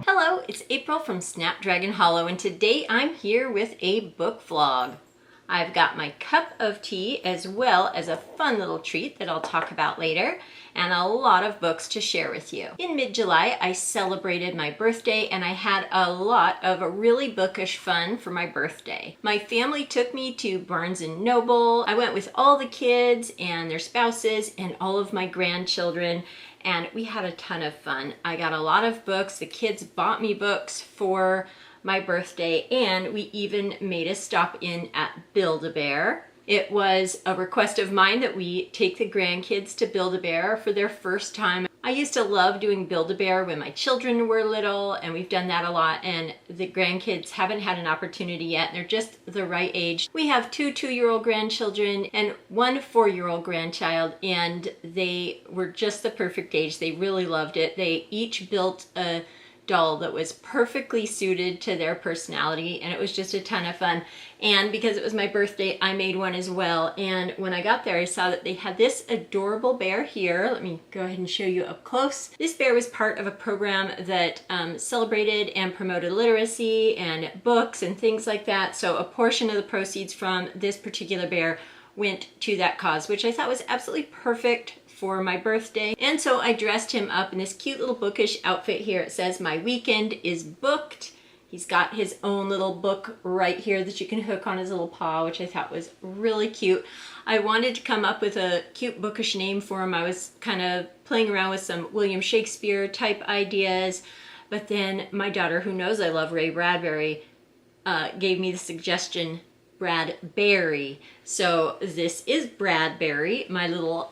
Hello, it's April from Snapdragon Hollow, and today I'm here with a book vlog. I've got my cup of tea as well as a fun little treat that I'll talk about later, and a lot of books to share with you. In mid-July, I celebrated my birthday and I had a lot of really bookish fun for my birthday. My family took me to Barnes & Noble. I went with all the kids and their spouses and all of my grandchildren, and we had a ton of fun. I got a lot of books. The kids bought me books for my birthday, and we even made a stop in at Build-A-Bear. It was a request of mine that we take the grandkids to Build-A-Bear for their first time. I used to love doing Build-A-Bear when my children were little, and we've done that a lot, and the grandkids haven't had an opportunity yet. They're just the right age. We have two 2-year-old grandchildren and one 4-year-old grandchild, and they were just the perfect age. They really loved it. They each built a doll that was perfectly suited to their personality, and it was just a ton of fun. And because it was my birthday, I made one as well. And when I got there, I saw that they had this adorable bear here. Let me go ahead and show you up close. This bear was part of a program that celebrated and promoted literacy and books and things like that. So a portion of the proceeds from this particular bear went to that cause, which I thought was absolutely perfect for my birthday. And so I dressed him up in this cute little bookish outfit here. It says, "My weekend is booked." He's got his own little book right here that you can hook on his little paw, which I thought was really cute. I wanted to come up with a cute bookish name for him. I was kind of playing around with some William Shakespeare type ideas, but then my daughter, who knows I love Ray Bradbury, gave me the suggestion Bradberry. So this is Bradberry, my little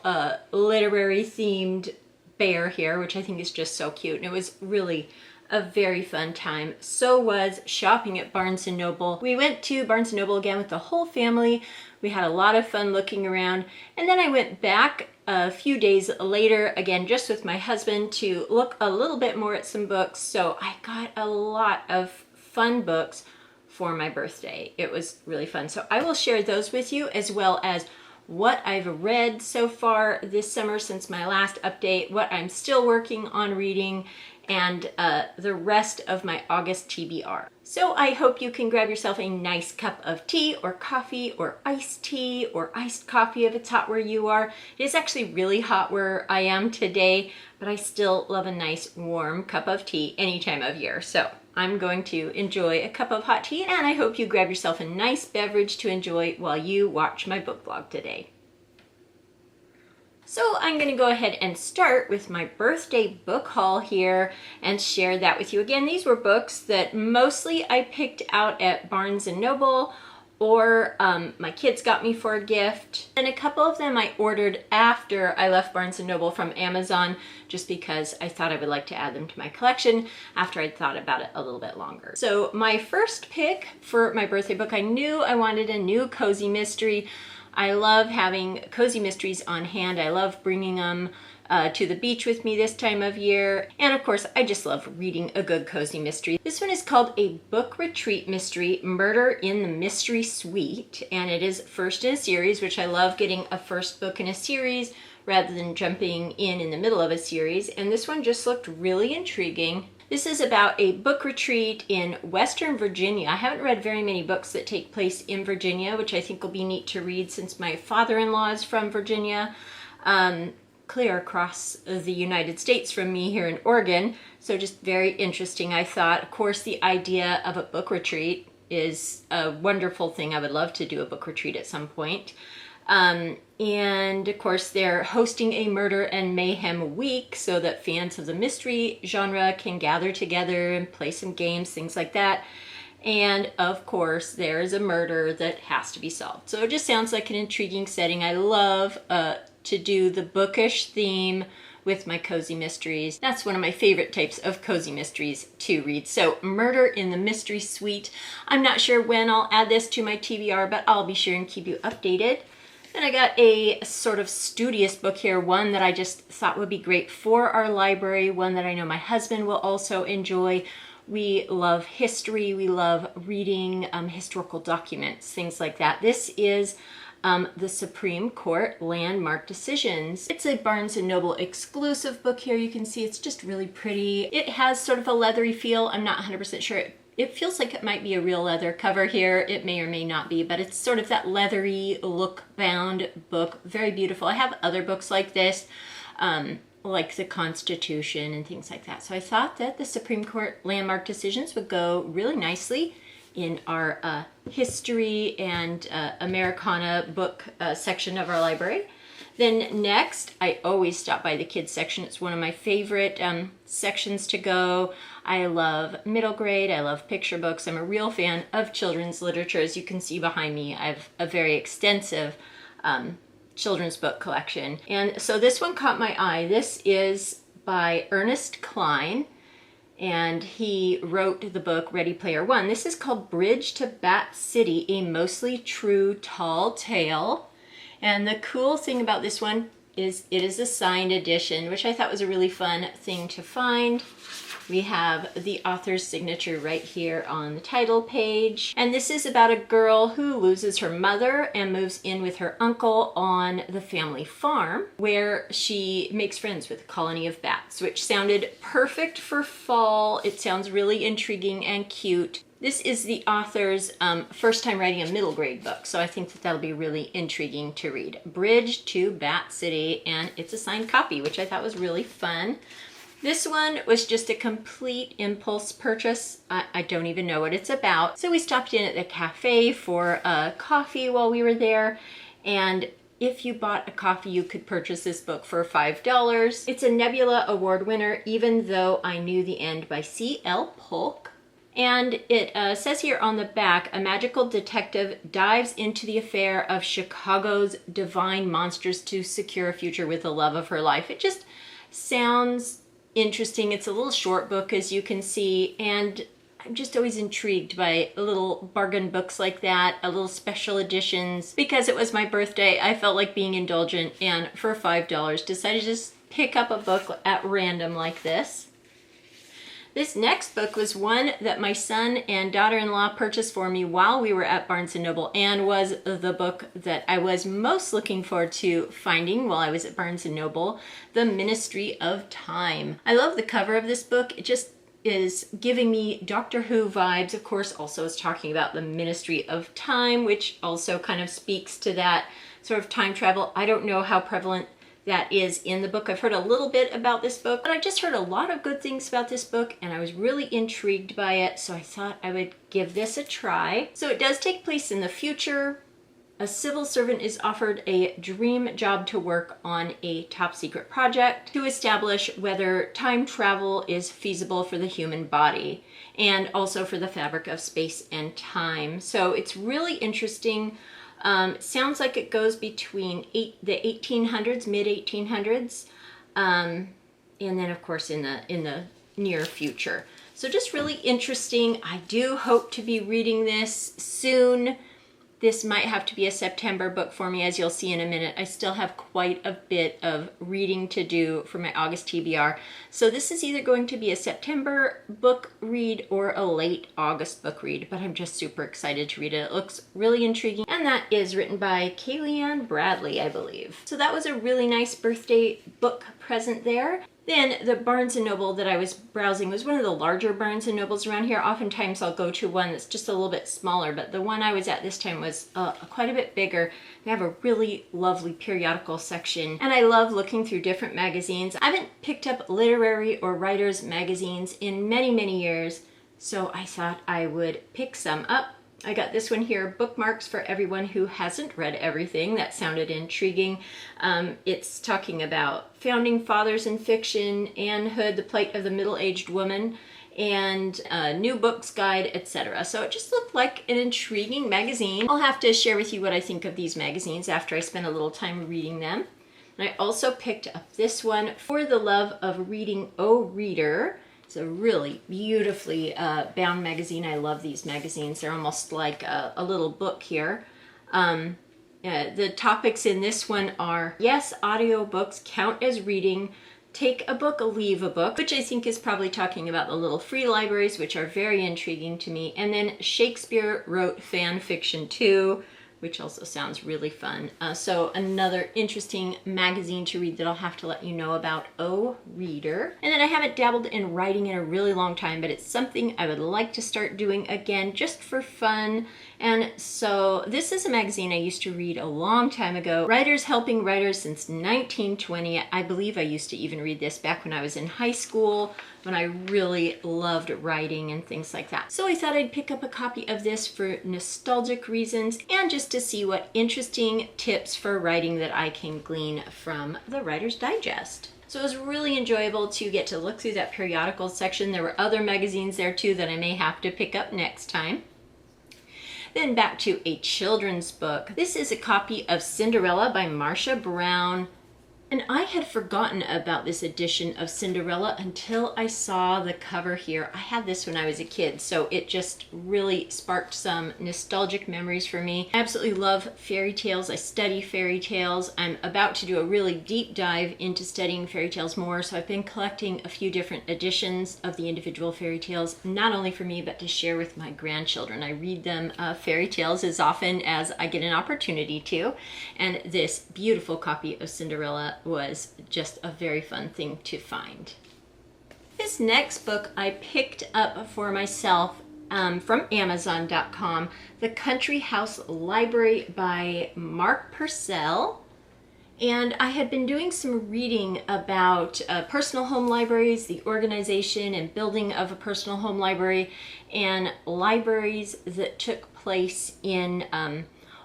literary themed bear here, which I think is just so cute. And it was really a very fun time. So was shopping at Barnes & Noble. We went to Barnes & Noble again with the whole family. We had a lot of fun looking around. And then I went back a few days later, again, just with my husband, to look a little bit more at some books. So I got a lot of fun books for my birthday. It was really fun. So I will share those with you, as well as what I've read so far this summer since my last update, what I'm still working on reading, and the rest of my August TBR. So I hope you can grab yourself a nice cup of tea or coffee or iced tea or iced coffee if it's hot where you are. It is actually really hot where I am today, but I still love a nice warm cup of tea any time of year. So I'm going to enjoy a cup of hot tea, and I hope you grab yourself a nice beverage to enjoy while you watch my book vlog today. So I'm going to go ahead and start with my birthday book haul here and share that with you. Again, these were books that mostly I picked out at Barnes & Noble, or my kids got me for a gift. And a couple of them I ordered after I left Barnes & Noble from Amazon, just because I thought I would like to add them to my collection after I'd thought about it a little bit longer. So my first pick for my birthday book, I knew I wanted a new cozy mystery. I love having cozy mysteries on hand. I love bringing them to the beach with me this time of year. And of course, I just love reading a good cozy mystery. This one is called A Book Retreat Mystery, Murder in the Mystery Suite. And it is first in a series, which I love, getting a first book in a series rather than jumping in the middle of a series. And this one just looked really intriguing. This is about a book retreat in Western Virginia. I haven't read very many books that take place in Virginia, which I think will be neat to read since my father-in-law is from Virginia, clear across the United States from me here in Oregon. So just very interesting, I thought. Of course, the idea of a book retreat is a wonderful thing. I would love to do a book retreat at some point. And of course, they're hosting a murder and mayhem week so that fans of the mystery genre can gather together and play some games, things like that. And of course, there's a murder that has to be solved. So it just sounds like an intriguing setting. I love to do the bookish theme with my cozy mysteries. That's one of my favorite types of cozy mysteries to read. So Murder in the Mystery Suite. I'm not sure when I'll add this to my TBR, but I'll be sure and keep you updated. Then I got a sort of studious book here, one that I just thought would be great for our library, one that I know my husband will also enjoy. We love history, we love reading historical documents, things like that. This is The Supreme Court Landmark Decisions. It's a Barnes & Noble exclusive book here. You can see it's just really pretty. It has sort of a leathery feel. I'm not 100% sure. It feels like it might be a real leather cover here. It may or may not be, but it's sort of that leathery look bound book. Very beautiful. I have other books like this, like the Constitution and things like that. So I thought that the Supreme Court Landmark Decisions would go really nicely in our history and Americana book section of our library. Then next, I always stop by the kids section. It's one of my favorite sections to go. I love middle grade. I love picture books. I'm a real fan of children's literature. As you can see behind me, I have a very extensive children's book collection. And so this one caught my eye. This is by Ernest Cline, and he wrote the book Ready Player One. This is called Bridge to Bat City, a mostly true tall tale. And the cool thing about this one is it is a signed edition, which I thought was a really fun thing to find. We have the author's signature right here on the title page. And this is about a girl who loses her mother and moves in with her uncle on the family farm, where she makes friends with a colony of bats, which sounded perfect for fall. It sounds really intriguing and cute. This is the author's first time writing a middle grade book, so I think that that'll be really intriguing to read. Bridge to Bat City, and it's a signed copy, which I thought was really fun. This one was just a complete impulse purchase. I don't even know what it's about. So we stopped in at the cafe for a coffee while we were there, and if you bought a coffee, you could purchase this book for $5. It's a Nebula Award winner, even though I knew the end by C.L. Polk. And it says here on the back, a magical detective dives into the affair of Chicago's divine monsters to secure a future with the love of her life. It just sounds interesting. It's a little short book, as you can see, and I'm just always intrigued by little bargain books like that, little special editions. Because it was my birthday, I felt like being indulgent, and for $5, decided to just pick up a book at random like this. This next book was one that my son and daughter-in-law purchased for me while we were at Barnes & Noble, and was the book that I was most looking forward to finding while I was at Barnes & Noble, The Ministry of Time. I love the cover of this book. It just is giving me Doctor Who vibes. Of course, also is talking about the Ministry of Time, which also kind of speaks to that sort of time travel. I don't know how prevalent that is in the book. I've heard a little bit about this book, but I just heard a lot of good things about this book, and I was really intrigued by it, so I thought I would give this a try. So it does take place in the future. A civil servant is offered a dream job to work on a top secret project to establish whether time travel is feasible for the human body, and also for the fabric of space and time. So it's really interesting. Sounds like it goes between the 1800s, mid 1800s, and then of course in the near future. So just really interesting. I do hope to be reading this soon. This might have to be a September book for me, as you'll see in a minute. I still have quite a bit of reading to do for my August TBR. So this is either going to be a September book read or a late August book read, but I'm just super excited to read it. It looks really intriguing. And that is written by Kayleigh Bradley, I believe. So that was a really nice birthday book present there. Then the Barnes & Noble that I was browsing was one of the larger Barnes & Nobles around here. Oftentimes I'll go to one that's just a little bit smaller, but the one I was at this time was quite a bit bigger. They have a really lovely periodical section, and I love looking through different magazines. I haven't picked up literary or writers magazines in many, many years, so I thought I would pick some up. I got this one here, Bookmarks for Everyone Who Hasn't Read Everything. That sounded intriguing. It's talking about founding fathers in fiction, Anne Hood, The Plight of the Middle-Aged Woman, and New Books Guide, etc. So it just looked like an intriguing magazine. I'll have to share with you what I think of these magazines after I spend a little time reading them. And I also picked up this one, For the Love of Reading, O Reader. It's a really beautifully bound magazine. I love these magazines. They're almost like a little book here. The topics in this one are, yes, audiobooks count as reading, take a book, leave a book, which I think is probably talking about the little free libraries, which are very intriguing to me. And then Shakespeare wrote fan fiction too, which also sounds really fun. So another interesting magazine to read that I'll have to let you know about, Oh Reader. And then I haven't dabbled in writing in a really long time, but it's something I would like to start doing again just for fun. And so this is a magazine I used to read a long time ago. Writers Helping Writers since 1920. I believe I used to even read this back when I was in high school, when I really loved writing and things like that. So I thought I'd pick up a copy of this for nostalgic reasons and just to see what interesting tips for writing that I can glean from the Writer's Digest. So it was really enjoyable to get to look through that periodical section. There were other magazines there too that I may have to pick up next time. Then back to a children's book. This is a copy of Cinderella by Marcia Brown. And I had forgotten about this edition of Cinderella until I saw the cover here. I had this when I was a kid, so it just really sparked some nostalgic memories for me. I absolutely love fairy tales. I study fairy tales. I'm about to do a really deep dive into studying fairy tales more, so I've been collecting a few different editions of the individual fairy tales, not only for me, but to share with my grandchildren. I read them fairy tales as often as I get an opportunity to, and this beautiful copy of Cinderella was just a very fun thing to find. This next book I picked up for myself from Amazon.com, The Country House Library by Mark Purcell. And I had been doing some reading about personal home libraries, the organization and building of a personal home library, and libraries that took place in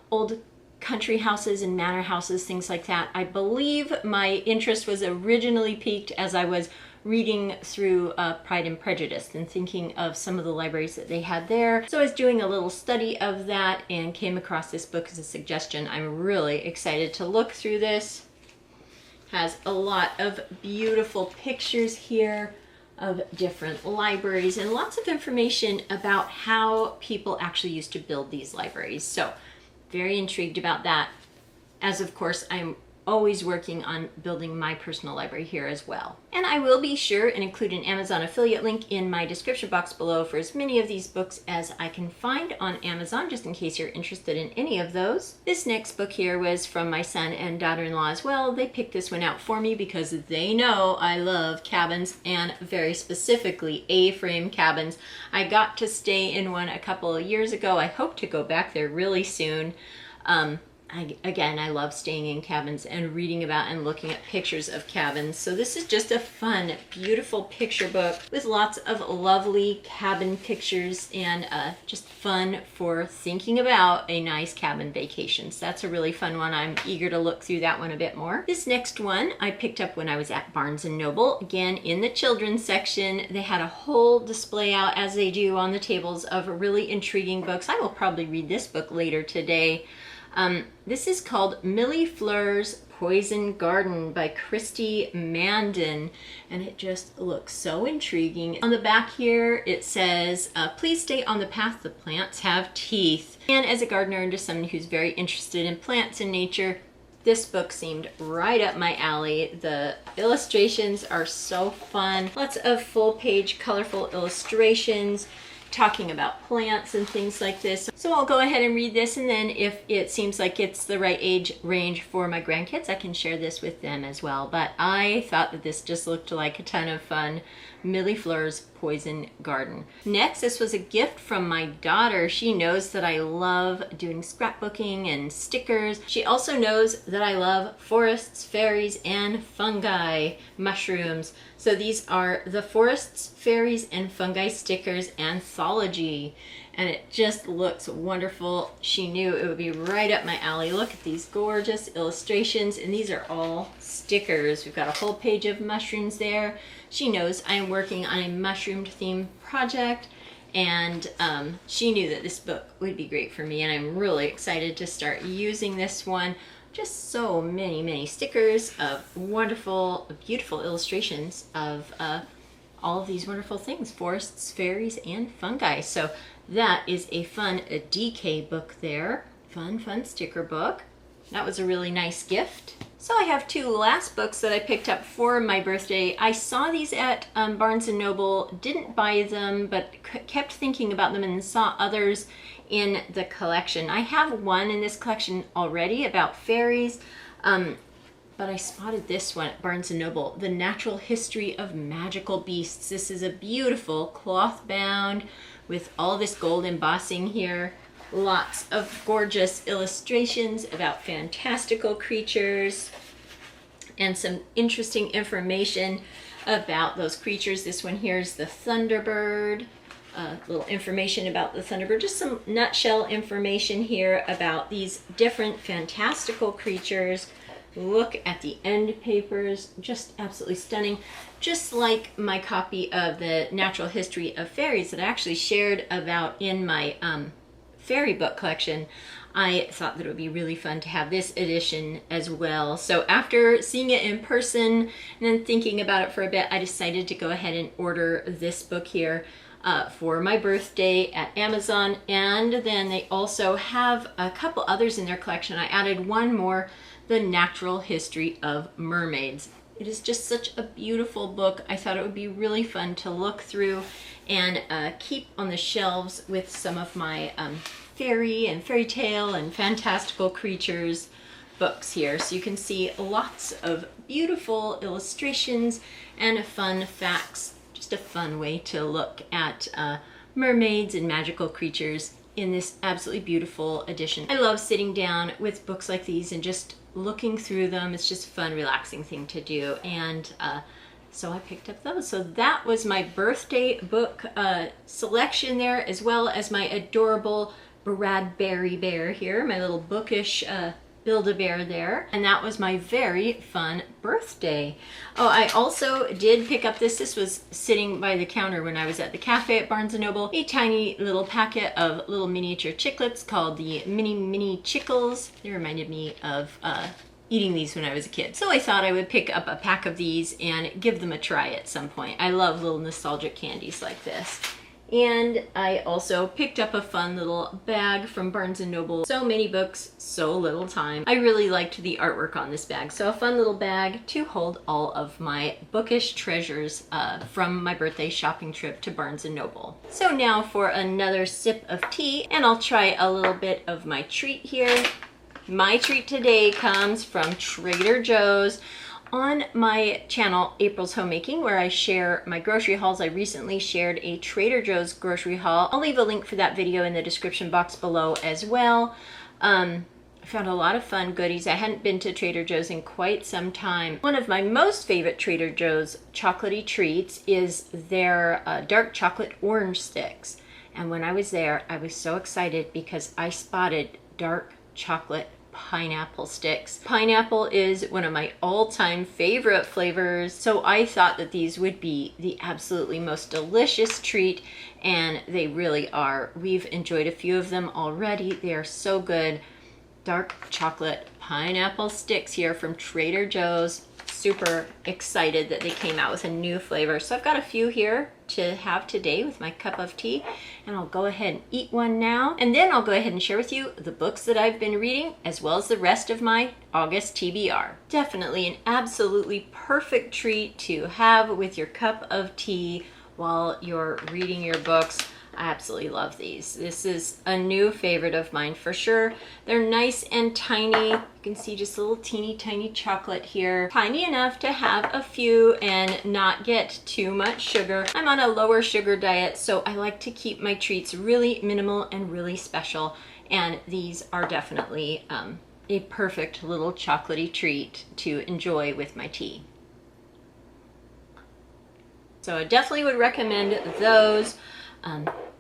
old country houses and manor houses, things like that. I believe my interest was originally piqued as I was reading through Pride and Prejudice and thinking of some of the libraries that they had there. So I was doing a little study of that and came across this book as a suggestion. I'm really excited to look through this. Has a lot of beautiful pictures here of different libraries and lots of information about how people actually used to build these libraries. So very intrigued about that, as of course I'm always working on building my personal library here as well. And I will be sure and include an Amazon affiliate link in my description box below for as many of these books as I can find on Amazon, just in case you're interested in any of those. This next book here was from my son and daughter-in-law as well. They picked this one out for me because they know I love cabins, and very specifically A-frame cabins. I got to stay in one a couple of years ago. I hope to go back there really soon. Again, I love staying in cabins and reading about and looking at pictures of cabins. So this is just a fun, beautiful picture book with lots of lovely cabin pictures and just fun for thinking about a nice cabin vacation. So that's a really fun one. I'm eager to look through that one a bit more. This next one I picked up when I was at Barnes & Noble. Again, in the children's section, they had a whole display out, as they do on the tables, of really intriguing books. I will probably read this book later today. This is called Millie Fleur's Poison Garden by Christy Mandan, and it just looks so intriguing. On the back here it says, please stay on the path the plants have teeth. And as a gardener and just someone who's very interested in plants and nature, this book seemed right up my alley. The illustrations are so fun. Lots of full-page colorful illustrations talking about plants and things like this. So I'll go ahead and read this, and then if it seems like it's the right age range for my grandkids, I can share this with them as well. But I thought that this just looked like a ton of fun. Millie Fleur's Poison Garden. Next, this was a gift from my daughter. She knows that I love doing scrapbooking and stickers. She also knows that I love forests, fairies, and fungi, mushrooms. So these are the Forests, Fairies, and Fungi Stickers Anthology. And it just looks wonderful. She knew it would be right up my alley. Look at these gorgeous illustrations, and these are all stickers. We've got a whole page of mushrooms there. She knows I'm working on a mushroom theme project, and she knew that this book would be great for me, and I'm really excited to start using this one. Just so many stickers of wonderful, beautiful illustrations of all of these wonderful things, forests, fairies, and fungi. So that is a fun DK book there. Fun sticker book. That was a really nice gift. So I have two last books that I picked up for my birthday. I saw these at Barnes & Noble, didn't buy them, but kept thinking about them and saw others in the collection. I have one in this collection already about fairies, but I spotted this one at Barnes & Noble, The Natural History of Magical Beasts. This is a beautiful cloth bound with all this gold embossing here. Lots of gorgeous illustrations about fantastical creatures and some interesting information about those creatures. This one here is the Thunderbird. Little information about the Thunderbird. Just some nutshell information here about these different fantastical creatures. Look at the end papers, just absolutely stunning. Just like my copy of the Natural History of Fairies that I actually shared about in my fairy book collection, I thought that it would be really fun to have this edition as well. So after seeing it in person and then thinking about it for a bit, I decided to go ahead and order this book here for my birthday at Amazon. And then they also have a couple others in their collection. I added one more, The Natural History of Mermaids. It is just such a beautiful book. I thought it would be really fun to look through and keep on the shelves with some of my fairy and fairy tale and fantastical creatures books here. So you can see lots of beautiful illustrations and fun facts. Just a fun way to look at mermaids and magical creatures in this absolutely beautiful edition. I love sitting down with books like these and just looking through them. It's just a fun, relaxing thing to do. And so I picked up those. So that was my birthday book selection there, as well as my adorable Bradbury bear here, my little bookish Build-A-Bear there. And that was my very fun birthday. Oh, I also did pick up this. This was sitting by the counter when I was at the cafe at Barnes & Noble. A tiny little packet of little miniature chiclets called the Mini Chickles. They reminded me of eating these when I was a kid. So I thought I would pick up a pack of these and give them a try at some point. I love little nostalgic candies like this. And I also picked up a fun little bag from Barnes & Noble. So many books, so little time. I really liked the artwork on this bag. So a fun little bag to hold all of my bookish treasures from my birthday shopping trip to Barnes & Noble. So now for another sip of tea, and I'll try a little bit of my treat here. My treat today comes from Trader Joe's. On my channel, April's Homemaking, where I share my grocery hauls, I recently shared a Trader Joe's grocery haul. I'll leave a link for that video in the description box below as well. I found a lot of fun goodies. I hadn't been to Trader Joe's in quite some time. One of my most favorite Trader Joe's chocolatey treats is their dark chocolate orange sticks. And when I was there, I was so excited because I spotted dark chocolate pineapple sticks. Pineapple is one of my all-time favorite flavors, so I thought that these would be the absolutely most delicious treat, and they really are. We've enjoyed a few of them already. They are so good. Dark chocolate pineapple sticks here from Trader Joe's. Super excited that they came out with a new flavor. So I've got a few here to have today with my cup of tea, and I'll go ahead and eat one now, and then I'll go ahead and share with you the books that I've been reading as well as the rest of my August TBR. Definitely an absolutely perfect treat to have with your cup of tea while you're reading your books. I absolutely love these. This is a new favorite of mine for sure. They're nice and tiny. You can see just a little teeny tiny chocolate here. Tiny enough to have a few and not get too much sugar. I'm on a lower sugar diet, so I like to keep my treats really minimal and really special. And these are definitely a perfect little chocolatey treat to enjoy with my tea. So I definitely would recommend those.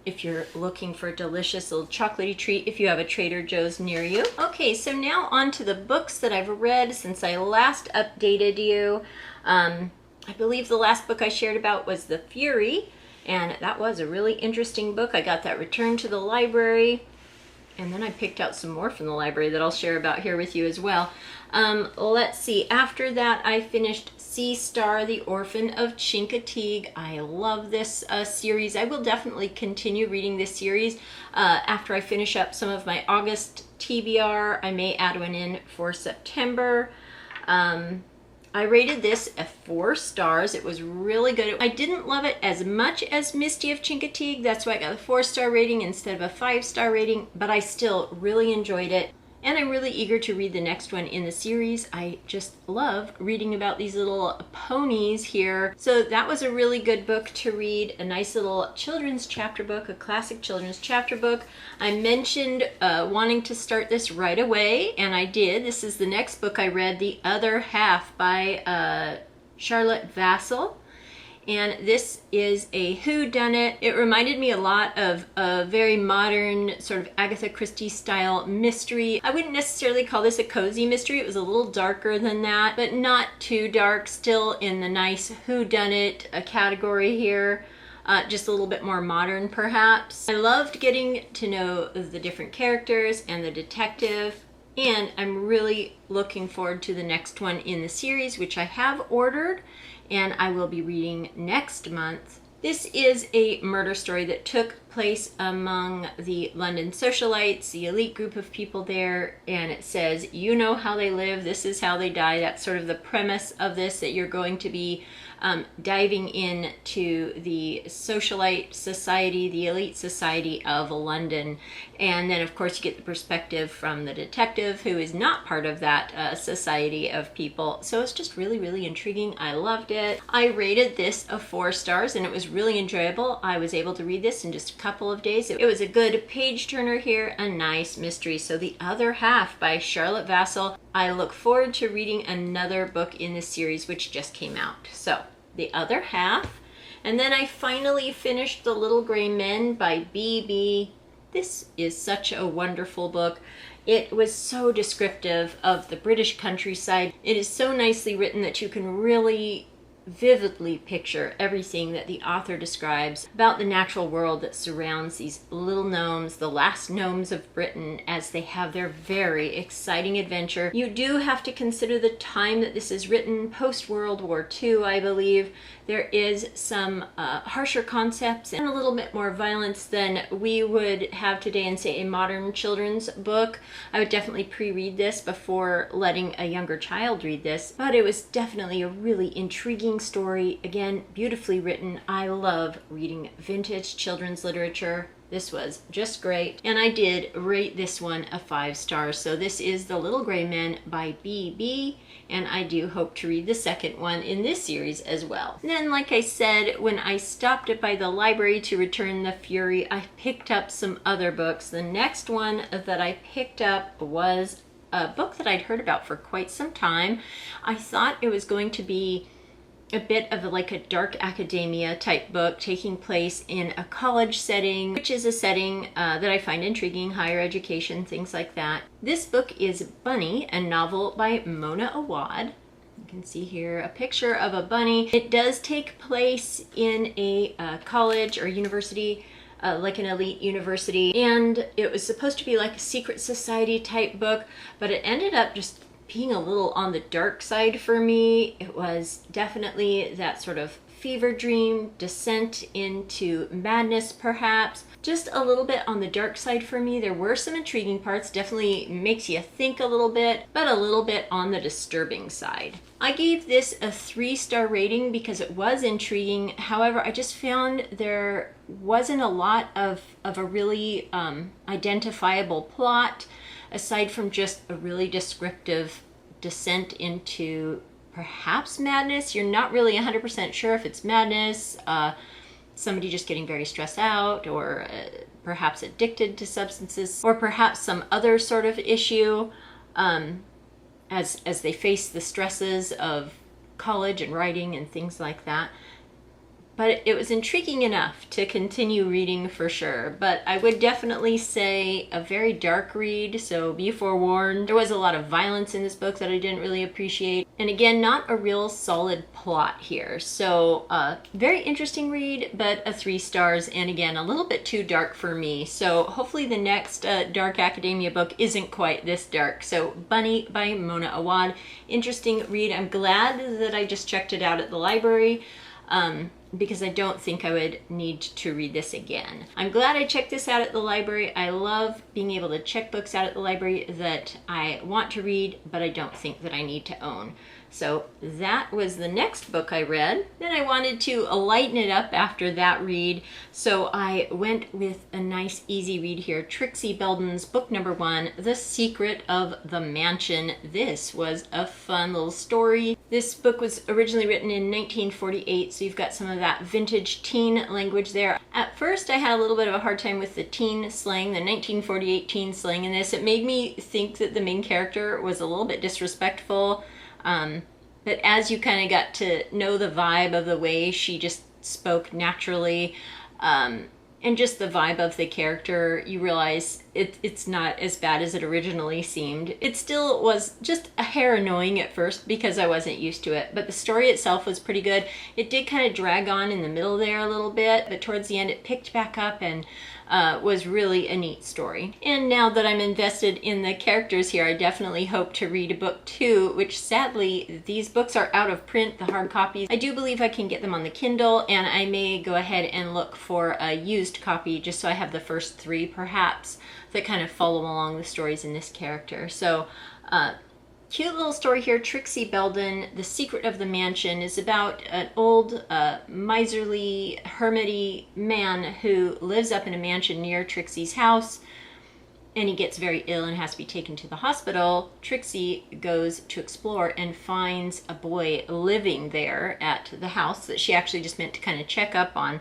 If you're looking for a delicious little chocolatey treat, if you have a Trader Joe's near you. Okay, so now on to the books that I've read since I last updated you. I believe the last book I shared about was The Fury, and that was a really interesting book. I got that returned to the library, and then I picked out some more from the library that I'll share about here with you as well. Let's see, after that I finished Sea Star, the Orphan of Chincoteague. I love this series. I will definitely continue reading this series after I finish up some of my August TBR. I may add one in for September. I rated this a 4 stars. It was really good. I didn't love it as much as Misty of Chincoteague. That's why I got a 4-star rating instead of a 5-star rating, but I still really enjoyed it. And I'm really eager to read the next one in the series. I just love reading about these little ponies here. So that was a really good book to read, a nice little children's chapter book, a classic children's chapter book. I mentioned wanting to start this right away, and I did. This is the next book I read, The Other Half by Charlotte Vassell. And this is a whodunit. It reminded me a lot of a very modern sort of Agatha Christie style mystery. I wouldn't necessarily call this a cozy mystery. It was a little darker than that, but not too dark. Still in the nice whodunit category here. Just a little bit more modern perhaps. I loved getting to know the different characters and the detective. And I'm really looking forward to the next one in the series, which I have ordered and I will be reading next month. This is a murder story that took place among the London socialites, the elite group of people there, and it says, you know how they live, this is how they die. That's sort of the premise of this, that you're going to be diving into the socialite society, the elite society of London. And then of course you get the perspective from the detective who is not part of that society of people. So it's just really, really intriguing. I loved it. I rated this a 4 stars and it was really enjoyable. I was able to read this in just a couple of days. It was a good page turner here, a nice mystery. So The Other Half by Charlotte Vassell. I look forward to reading another book in this series which just came out. So The Other Half. And then I finally finished The Little Gray Men by B.B. This is such a wonderful book. It was so descriptive of the British countryside. It is so nicely written that you can really vividly picture everything that the author describes about the natural world that surrounds these little gnomes, the last gnomes of Britain, as they have their very exciting adventure. You do have to consider the time that this is written, post-World War II, I believe. There is some harsher concepts and a little bit more violence than we would have today in, say, a modern children's book. I would definitely pre-read this before letting a younger child read this, but it was definitely a really intriguing story. Again, beautifully written. I love reading vintage children's literature. This was just great. And I did rate this one a 5 stars. So this is The Little Gray Men by B.B. And I do hope to read the second one in this series as well. And then, like I said, when I stopped by the library to return the Fury, I picked up some other books. The next one that I picked up was a book that I'd heard about for quite some time. I thought it was going to be a bit of like a dark academia type book taking place in a college setting, which is a setting that I find intriguing, higher education, things like that. This book is Bunny, a novel by Mona Awad. You can see here a picture of a bunny. It does take place in a college or university, like an elite university, and it was supposed to be like a secret society type book, but it ended up just being a little on the dark side for me. It was definitely that sort of fever dream, descent into madness perhaps. Just a little bit on the dark side for me. There were some intriguing parts, definitely makes you think a little bit, but a little bit on the disturbing side. I gave this a 3-star rating because it was intriguing. However, I just found there wasn't a lot of a really identifiable plot, aside from just a really descriptive descent into perhaps madness. You're not really 100% sure if it's madness, somebody just getting very stressed out, or perhaps addicted to substances, or perhaps some other sort of issue as they face the stresses of college and writing and things like that. But it was intriguing enough to continue reading for sure. But I would definitely say a very dark read, so be forewarned. There was a lot of violence in this book that I didn't really appreciate. And again, not a real solid plot here. So very interesting read, but a 3 stars. And again, a little bit too dark for me. So hopefully the next dark academia book isn't quite this dark. So Bunny by Mona Awad. Interesting read. I'm glad that I just checked it out at the library. because I don't think I would need to read this again. I'm glad I checked this out at the library. I love being able to check books out at the library that I want to read, but I don't think that I need to own. So that was the next book I read. Then I wanted to lighten it up after that read, so I went with a nice easy read here. Trixie Belden's book number 1, The Secret of the Mansion. This was a fun little story. This book was originally written in 1948, so you've got some of that vintage teen language there. At first I had a little bit of a hard time with the teen slang, the 1948 teen slang in this. It made me think that the main character was a little bit disrespectful. But as you kind of got to know the vibe of the way she just spoke naturally, and just the vibe of the character, you realize it's not as bad as it originally seemed. It still was just a hair annoying at first because I wasn't used to it, but the story itself was pretty good. It did kind of drag on in the middle there a little bit, but towards the end it picked back up and was really a neat story. And now that I'm invested in the characters here, I definitely hope to read a book 2, which sadly these books are out of print, the hard copies. I do believe I can get them on the Kindle, and I may go ahead and look for a used copy just so I have the first 3 perhaps that kind of follow along the stories in this character. So cute little story here. Trixie Belden, The Secret of the Mansion, is about an old miserly hermity man who lives up in a mansion near Trixie's house, and he gets very ill and has to be taken to the hospital. Trixie goes to explore and finds a boy living there at the house that she actually just meant to kind of check up on.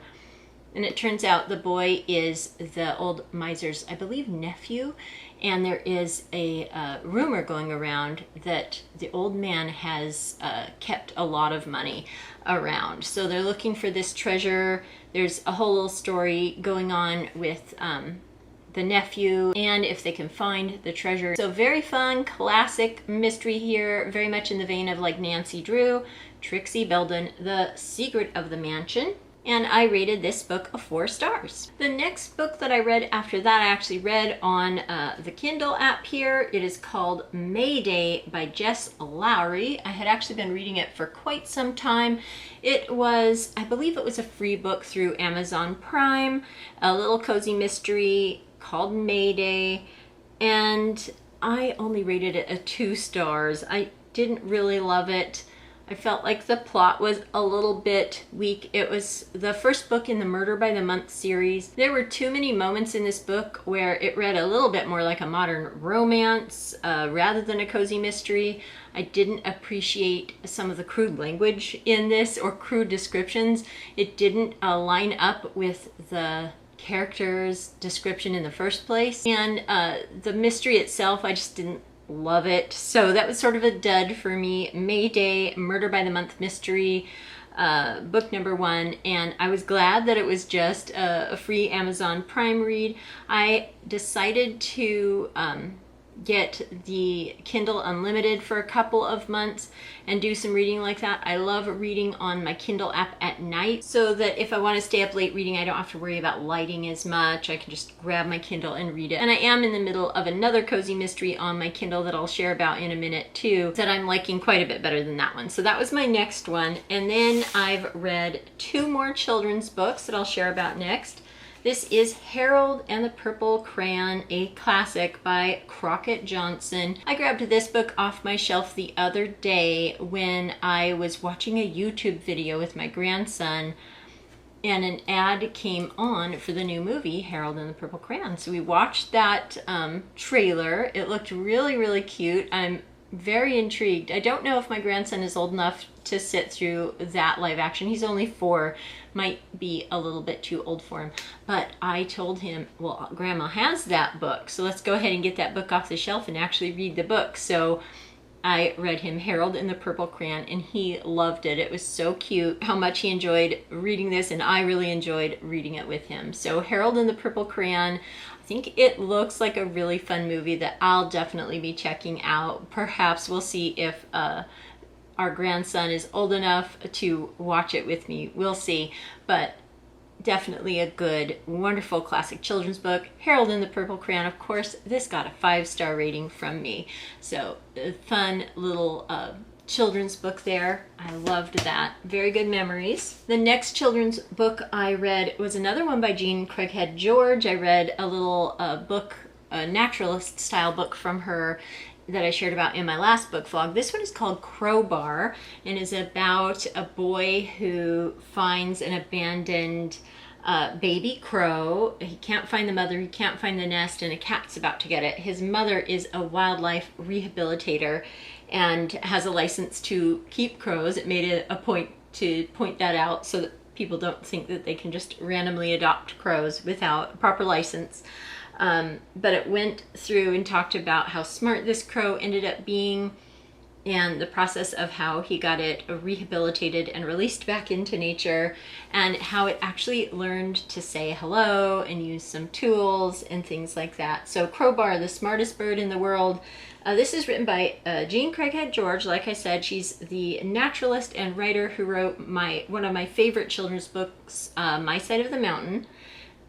And it turns out the boy is the old miser's, I believe, nephew. And there is a rumor going around that the old man has kept a lot of money around. So they're looking for this treasure. There's a whole little story going on with the nephew and if they can find the treasure. So very fun, classic mystery here, very much in the vein of like Nancy Drew. Trixie Belden, The Secret of the Mansion. And I rated this book a 4 stars. The next book that I read after that, I actually read on the Kindle app here. It is called Mayday by Jess Lowry. I had actually been reading it for quite some time. It was, I believe it was a free book through Amazon Prime, a little cozy mystery called Mayday, and I only rated it a 2 stars. I didn't really love it. I felt like the plot was a little bit weak. It was the first book in the Murder by the Month series. There were too many moments in this book where it read a little bit more like a modern romance rather than a cozy mystery. I didn't appreciate some of the crude language in this, or crude descriptions. It didn't line up with the character's description in the first place. And the mystery itself, I just didn't love it. So that was sort of a dud for me. Mayday, Murder by the Month mystery, book number 1, and I was glad that it was just a free Amazon Prime read. I decided to get the Kindle Unlimited for a couple of months and do some reading like that. I love reading on my Kindle app at night, so that if I want to stay up late reading, I don't have to worry about lighting as much. I can just grab my Kindle and read it. And I am in the middle of another cozy mystery on my Kindle that I'll share about in a minute too, that I'm liking quite a bit better than that one. So that was my next one. And then I've read 2 more children's books that I'll share about next. This is Harold and the Purple Crayon, a classic by Crockett Johnson. I grabbed this book off my shelf the other day when I was watching a YouTube video with my grandson, and an ad came on for the new movie, Harold and the Purple Crayon. So we watched that trailer. It looked really, really cute. I'm very intrigued. I don't know if my grandson is old enough to sit through that live action. He's only 4, might be a little bit too old for him. But I told him, well, Grandma has that book, so let's go ahead and get that book off the shelf and actually read the book. So I read him Harold and the Purple Crayon, and he loved it. It was so cute how much he enjoyed reading this, and I really enjoyed reading it with him. So Harold and the Purple Crayon, I think it looks like a really fun movie that I'll definitely be checking out. Perhaps we'll see if our grandson is old enough to watch it with me. We'll see. But definitely a good, wonderful classic children's book. Harold and the Purple Crayon, of course, this got a 5-star rating from me. So a fun little children's book there. I loved that. Very good memories. The next children's book I read was another one by Jean Craighead George. I read a little book, a naturalist style book from her that I shared about in my last book vlog. This one is called Crowbar and is about a boy who finds an abandoned baby crow. He can't find the mother, he can't find the nest, and a cat's about to get it. His mother is a wildlife rehabilitator and has a license to keep crows. It made it a point to point that out so that people don't think that they can just randomly adopt crows without a proper license. But it went through and talked about how smart this crow ended up being and the process of how he got it rehabilitated and released back into nature, and how it actually learned to say hello and use some tools and things like that. So Crowbar, the smartest bird in the world. This is written by Jean Craighead George. Like I said, she's the naturalist and writer who wrote one of my favorite children's books, My Side of the Mountain.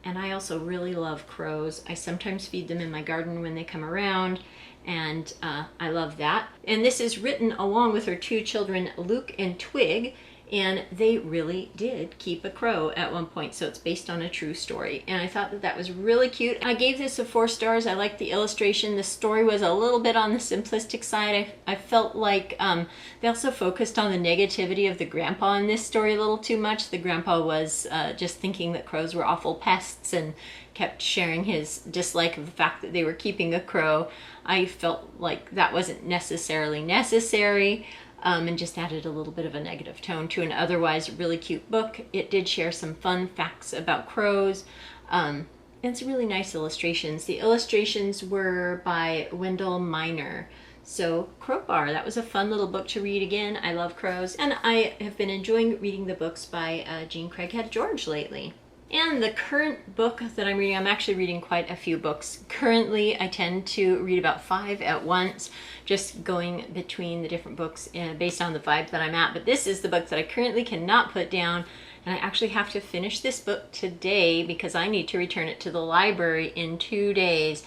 And I also really love crows. I sometimes feed them in my garden when they come around, and I love that. And this is written along with her two children, Luke and Twig, and they really did keep a crow at one point, so it's based on a true story. And I thought that that was really cute. I gave this a 4 stars. I liked the illustration. The story was a little bit on the simplistic side. I felt like they also focused on the negativity of the grandpa in this story a little too much. The grandpa was just thinking that crows were awful pests and kept sharing his dislike of the fact that they were keeping a crow. I felt like that wasn't necessarily necessary. And just added a little bit of a negative tone to an otherwise really cute book. It did share some fun facts about crows, and some really nice illustrations. The illustrations were by Wendell Miner. So Crowbar, that was a fun little book to read again. I love crows, and I have been enjoying reading the books by Jean Craighead George lately. And the current book that I'm reading, I'm actually reading quite a few books. Currently, I tend to read about 5 at once, just going between the different books based on the vibe that I'm at. But this is the book that I currently cannot put down, and I actually have to finish this book today because I need to return it to the library in 2 days.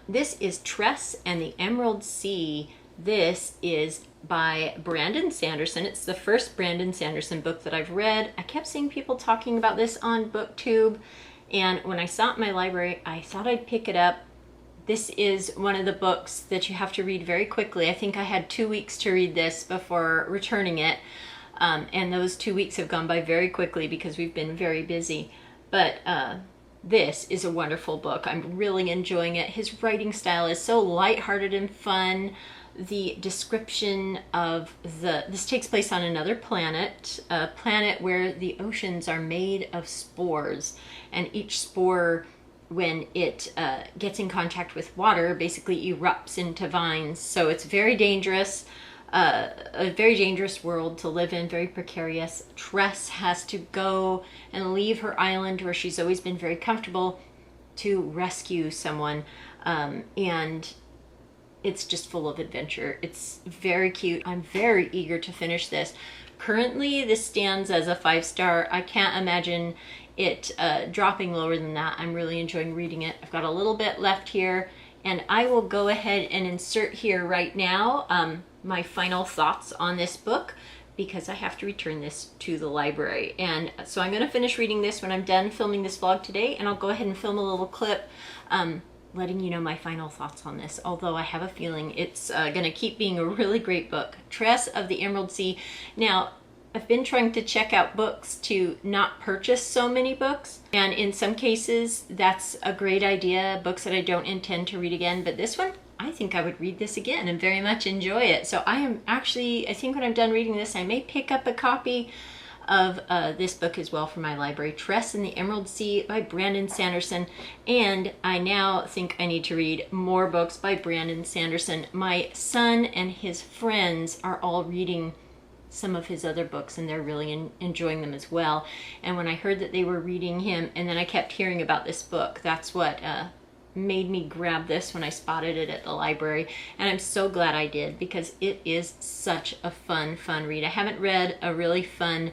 This is Tress and the Emerald Sea. This is by Brandon Sanderson. It's the first Brandon Sanderson book that I've read. I kept seeing people talking about this on BookTube, and when I saw it in my library, I thought I'd pick it up. This is one of the books that you have to read very quickly. I think I had 2 weeks to read this before returning it, and those 2 weeks have gone by very quickly because we've been very busy. But this is a wonderful book. I'm really enjoying it. His writing style is so lighthearted and fun. The description of this takes place on another planet, a planet where the oceans are made of spores, and each spore, when it gets in contact with water, basically erupts into vines. So it's very dangerous, a very dangerous world to live in, very precarious. Tress has to go and leave her island where she's always been very comfortable to rescue someone, and it's just full of adventure. It's very cute. I'm very eager to finish this. Currently, this stands as a 5 star. I can't imagine it dropping lower than that. I'm really enjoying reading it. I've got a little bit left here, and I will go ahead and insert here right now my final thoughts on this book, because I have to return this to the library. And so I'm going to finish reading this when I'm done filming this vlog today, and I'll go ahead and film a little clip letting you know my final thoughts on this, although I have a feeling it's going to keep being a really great book. Tress of the Emerald Sea. Now, I've been trying to check out books to not purchase so many books, and in some cases that's a great idea, books that I don't intend to read again, but this one, I think I would read this again and very much enjoy it. So I think when I'm done reading this, I may pick up a copy of this book as well for my library, Tress and the Emerald Sea by Brandon Sanderson. And I now think I need to read more books by Brandon Sanderson. My son and his friends are all reading some of his other books, and they're really enjoying them as well. And when I heard that they were reading him, and then I kept hearing about this book, that's what made me grab this when I spotted it at the library. And I'm so glad I did, because it is such a fun read. I haven't read a really fun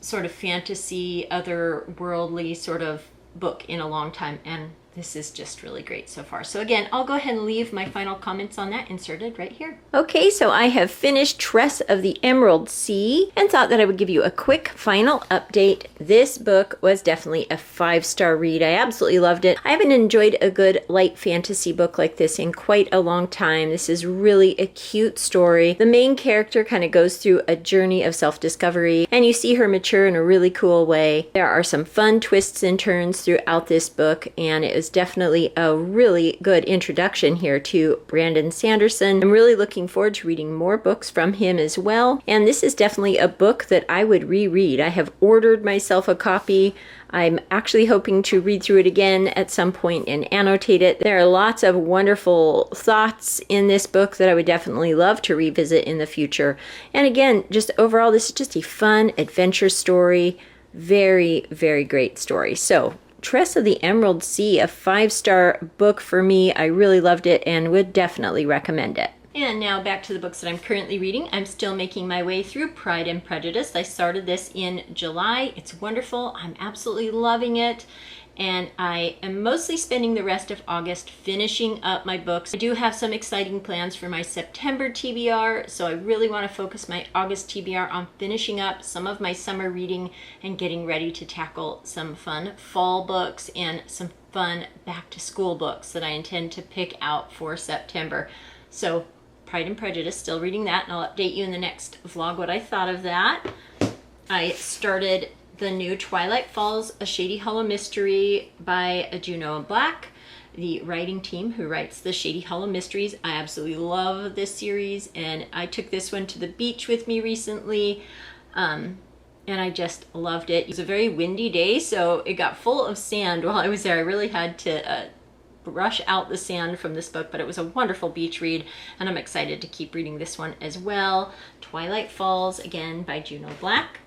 sort of fantasy, otherworldly sort of book in a long time, and this is just really great so far. So again, I'll go ahead and leave my final comments on that inserted right here. Okay, so I have finished Tress of the Emerald Sea and thought that I would give you a quick final update. This book was definitely a 5-star read. I absolutely loved it. I haven't enjoyed a good light fantasy book like this in quite a long time. This is really a cute story. The main character kind of goes through a journey of self-discovery, and you see her mature in a really cool way. There are some fun twists and turns throughout this book, and it is definitely a really good introduction here to Brandon Sanderson. I'm really looking forward to reading more books from him as well, and this is definitely a book that I would reread. I have ordered myself a copy. I'm actually hoping to read through it again at some point and annotate it. There are lots of wonderful thoughts in this book that I would definitely love to revisit in the future. And again, just overall, this is just a fun adventure story. Very, very great story. So, Tress of the Emerald Sea, a 5-star book for me. I really loved it and would definitely recommend it. And now back to the books that I'm currently reading. I'm still making my way through Pride and Prejudice. I started this in July. It's wonderful. I'm absolutely loving it. And I am mostly spending the rest of August finishing up my books. I do have some exciting plans for my September TBR, so I really want to focus my August TBR on finishing up some of my summer reading and getting ready to tackle some fun fall books and some fun back-to-school books that I intend to pick out for September. So Pride and Prejudice, still reading that, and I'll update you in the next vlog what I thought of that. I started the new Twilight Falls, A Shady Hollow Mystery by Juno Black, the writing team who writes the Shady Hollow Mysteries. I absolutely love this series, and I took this one to the beach with me recently, and I just loved it. It was a very windy day, so it got full of sand while I was there. I really had to brush out the sand from this book, but it was a wonderful beach read, and I'm excited to keep reading this one as well. Twilight Falls, again, by Juno Black.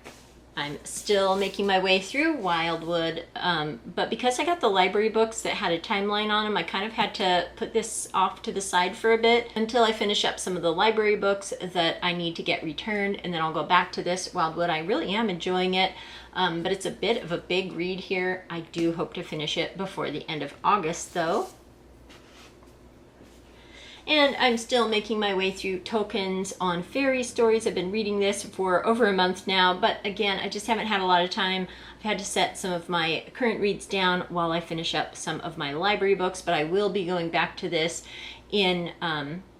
I'm still making my way through Wildwood, but because I got the library books that had a timeline on them, I kind of had to put this off to the side for a bit until I finish up some of the library books that I need to get returned, and then I'll go back to this Wildwood. I really am enjoying it, but it's a bit of a big read here. I do hope to finish it before the end of August, though. And I'm still making my way through Tolkien's On Fairy Stories. I've been reading this for over a month now, but again, I just haven't had a lot of time. I've had to set some of my current reads down while I finish up some of my library books, but I will be going back to this in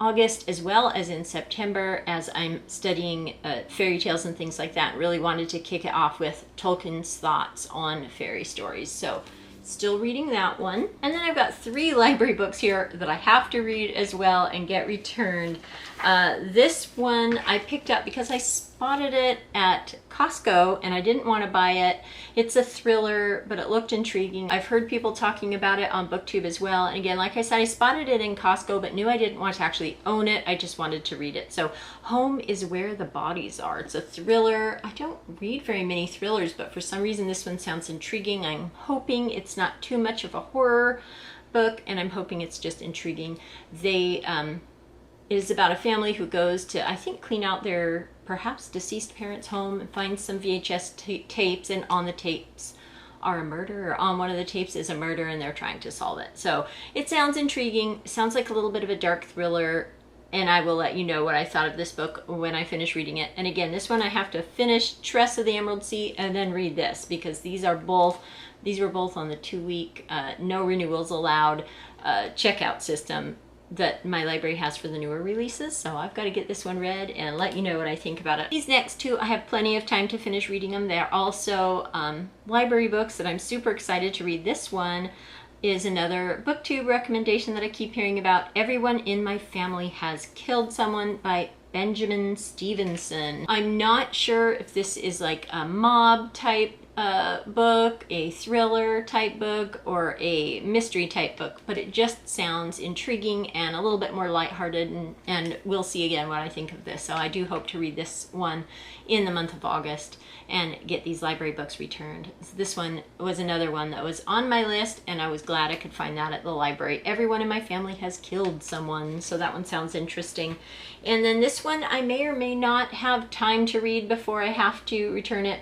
August as well as in September as I'm studying fairy tales and things like that. Really wanted to kick it off with Tolkien's thoughts on fairy stories. So still reading that one. And then I've got 3 library books here that I have to read as well and get returned. This one I picked up because I spotted it at Costco and I didn't want to buy it. It's a thriller, but it looked intriguing. I've heard people talking about it on BookTube as well. And again, like I said, I spotted it in Costco, but knew I didn't want to actually own it. I just wanted to read it. So Home is Where the Bodies Are. It's a thriller. I don't read very many thrillers, but for some reason this one sounds intriguing. I'm hoping it's not too much of a horror book, and I'm hoping it's just intriguing. It is about a family who goes to, I think, clean out their perhaps deceased parents' home and finds some VHS tapes, and on the tapes are a murder, or on one of the tapes is a murder, and they're trying to solve it. So it sounds intriguing, sounds like a little bit of a dark thriller, and I will let you know what I thought of this book when I finish reading it. And again, this one I have to finish Tress of the Emerald Sea and then read this, because these were both on the 2-week no renewals allowed checkout system that my library has for the newer releases. So I've got to get this one read and let you know what I think about it. These next 2, I have plenty of time to finish reading them. They're also library books that I'm super excited to read. This one is another BookTube recommendation that I keep hearing about. Everyone in My Family Has Killed Someone by Benjamin Stevenson. I'm not sure if this is like a mob type book, a thriller type book, or a mystery type book, but it just sounds intriguing and a little bit more lighthearted, and we'll see again what I think of this. So I do hope to read this one in the month of August and get these library books returned. This one was another one that was on my list, and I was glad I could find that at the library. Everyone in My Family Has Killed Someone, so that one sounds interesting. And then this one I may or may not have time to read before I have to return it.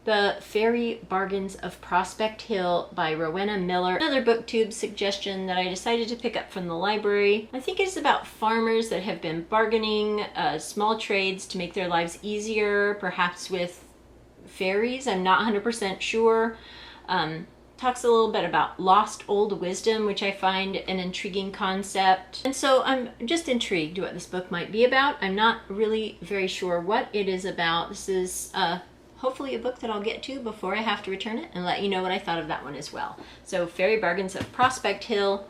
The Fairy Bargains of Prospect Hill by Rowena Miller. Another booktube suggestion that I decided to pick up from the library. I think it's about farmers that have been bargaining small trades to make their lives easier, perhaps with fairies. I'm not 100% sure. Talks a little bit about lost old wisdom, which I find an intriguing concept. And so I'm just intrigued what this book might be about. I'm not really very sure what it is about. This is hopefully a book that I'll get to before I have to return it and let you know what I thought of that one as well. So Fairy Bargains of Prospect Hill.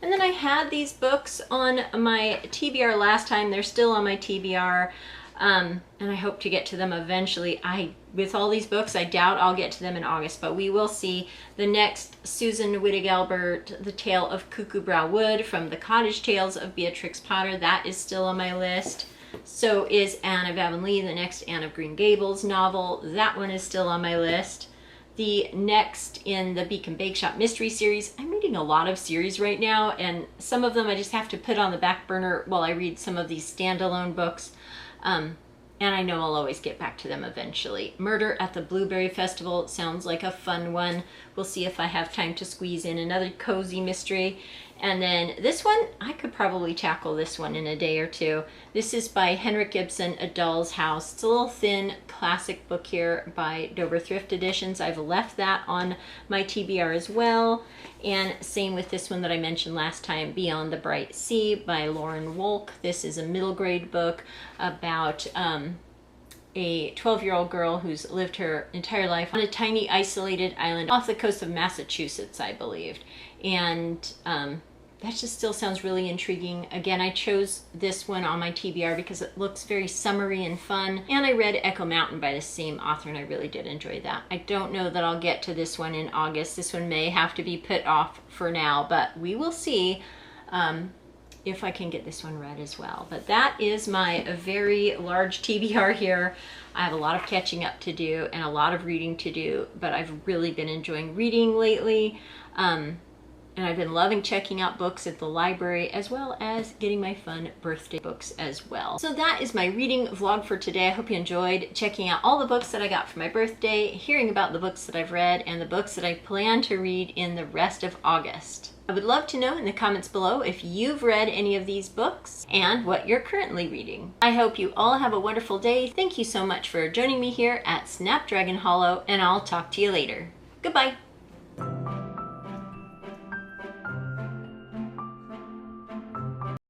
And then I had these books on my TBR last time. They're still on my TBR. And I hope to get to them eventually. With all these books, I doubt I'll get to them in August, but we will see. The next, Susan Wittig-Albert, The Tale of Cuckoo Brow Wood from the Cottage Tales of Beatrix Potter. That is still on my list. So is Anne of Avonlea, the next Anne of Green Gables novel. That one is still on my list. The next in the Beacon Bake Shop mystery series. I'm reading a lot of series right now, and some of them I just have to put on the back burner while I read some of these standalone books. And I know I'll always get back to them eventually. Murder at the Blueberry Festival sounds like a fun one. We'll see if I have time to squeeze in another cozy mystery. And then this one, I could probably tackle this one in a day or two. This is by Henrik Ibsen, A Doll's House. It's a little thin classic book here by Dover Thrift Editions. I've left that on my TBR as well. And same with this one that I mentioned last time, Beyond the Bright Sea by Lauren Wolk. This is a middle grade book about a 12-year-old girl who's lived her entire life on a tiny isolated island off the coast of Massachusetts, I believed. And that just still sounds really intriguing. Again, I chose this one on my TBR because it looks very summery and fun. And I read Echo Mountain by the same author, and I really did enjoy that. I don't know that I'll get to this one in August. This one may have to be put off for now, but we will see if I can get this one read as well. But that is my very large TBR here. I have a lot of catching up to do and a lot of reading to do, but I've really been enjoying reading lately. And I've been loving checking out books at the library, as well as getting my fun birthday books as well. So that is my reading vlog for today. I hope you enjoyed checking out all the books that I got for my birthday, hearing about the books that I've read, and the books that I plan to read in the rest of August. I would love to know in the comments below if you've read any of these books and what you're currently reading. I hope you all have a wonderful day. Thank you so much for joining me here at Snapdragon Hollow, and I'll talk to you later. Goodbye.